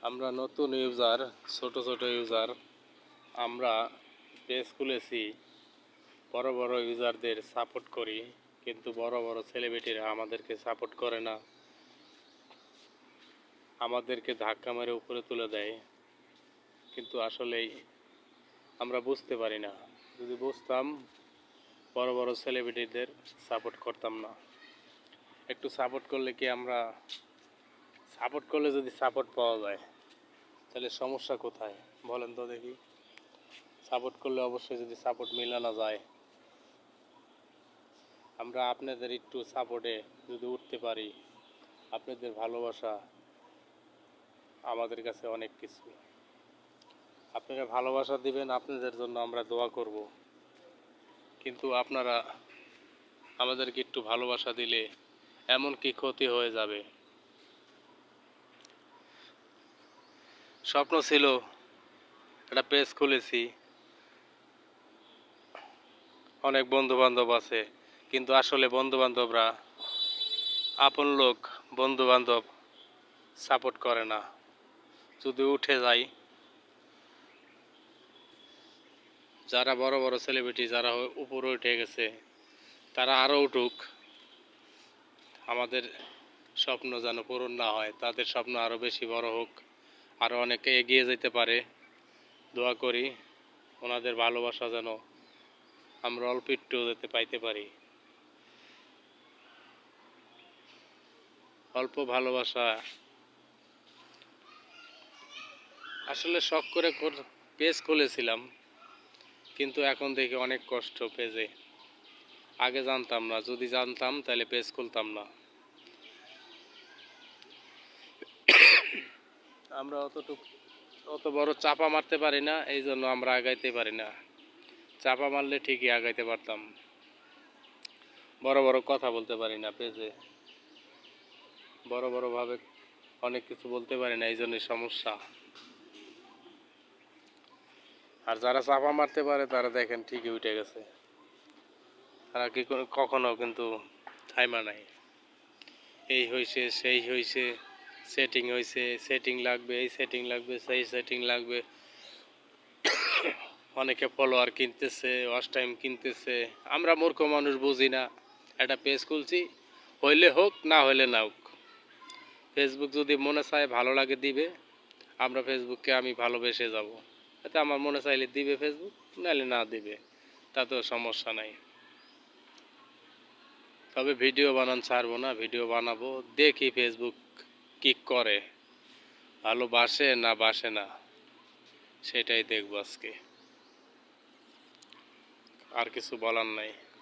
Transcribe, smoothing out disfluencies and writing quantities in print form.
আমরা নতুন ইউজার, ছোট ছোট ইউজার, আমরা পেজ খুলেছি, বড় বড় ইউজারদের সাপোর্ট করি, কিন্তু বড় বড় সেলিব্রিটিরা আমাদেরকে সাপোর্ট করে না, আমাদেরকে ধাক্কা মেরে উপরে তুলে দেয়। কিন্তু আসলেই আমরা বুঝতে পারি না। যদি বুঝতাম, বড় বড় সেলিব্রিটিদের সাপোর্ট করতাম না। একটু সাপোর্ট করলে কি আমরা, সাপোর্ট করলে যদি সাপোর্ট পাওয়া যায়, তাহলে সমস্যা কোথায় বলেন তো দেখি? সাপোর্ট করলে অবশ্যই যদি সাপোর্ট মেলানো যায়, আমরা আপনাদের একটু সাপোর্টে যদি উঠতে পারি, আপনাদের ভালোবাসা আমাদের কাছে অনেক কিছু। আপনারা ভালোবাসা দিবেন, আপনাদের জন্য আমরা দোয়া করব। কিন্তু আপনারা আমাদেরকে একটু ভালোবাসা দিলে এমন কি ক্ষতি হয়ে যাবে? স্বপ্ন ছিল, একটা পেজ খুলেছি, অনেক বন্ধু বান্ধব আছে, কিন্তু আসলে বন্ধু বান্ধবরা, আপন লোক বন্ধু বান্ধব সাপোর্ট করে না। যদি উঠে যাই, যারা বড় বড় সেলিব্রিটি, যারা উপরে উঠে গেছে, তারা আরও উঠুক, আমাদের স্বপ্ন যেন পূরণ না হয়, তাদের স্বপ্ন আরও বেশি বড় হোক, আরও অনেকে এগিয়ে যেতে পারে। দোয়া করি ওনাদের ভালোবাসা যেন আমরা অল্প একটু যেতে পাইতে পারি। অল্প ভালোবাসা, আসলে শখ করে পেজ খুলেছিলাম, কিন্তু এখন দেখি অনেক কষ্ট পেজে। আগে জানতাম না, যদি জানতাম তাহলে পেজ খুলতাম না। আমরা অত বড় চাপা মারতে পারি না, এই জন্য আমরা আগাইতে পারি না। চাপা মারলে ঠিকই আগাইতে পারতাম। বড় বড় কথা বলতে পারি না পেজে, বড় বড় ভাবে অনেক কিছু বলতে পারি না, এই জন্যই সমস্যা। আর যারা চাপা মারতে পারে তারা দেখেন ঠিকই উঠে গেছে, তারা কি কখনো কিন্তু থাইমা নাই। এই হয়েছে, সেই হয়েছে, সেটিং হয়েছে, সেটিং লাগবে, এই সেটিং লাগবে, সেই সেটিং লাগবে। অনেকে ফলোয়ার কিনতেছে, ওয়াচ টাইম কিনতেছে। আমরা মূর্খ মানুষ বুঝি না, একটা পেজ খুলছি, হইলে হোক, না হইলে না হোক। ফেসবুক যদি মনে চায় ভালো লাগে দিবে, আমরা ফেসবুককে আমি ভালোবেসে যাব। এতে আমার মনে চাইলে দিবে ফেসবুক, নাহলে না দিবে, তাতেও সমস্যা নাই। তবে ভিডিও বানান ছাড়বো না, ভিডিও বানাবো, দেখি ফেসবুক কি করে, ভালোবাসে না বাসে না, সেটাই দেখবো আজকে। আর কিছু বলার নাই।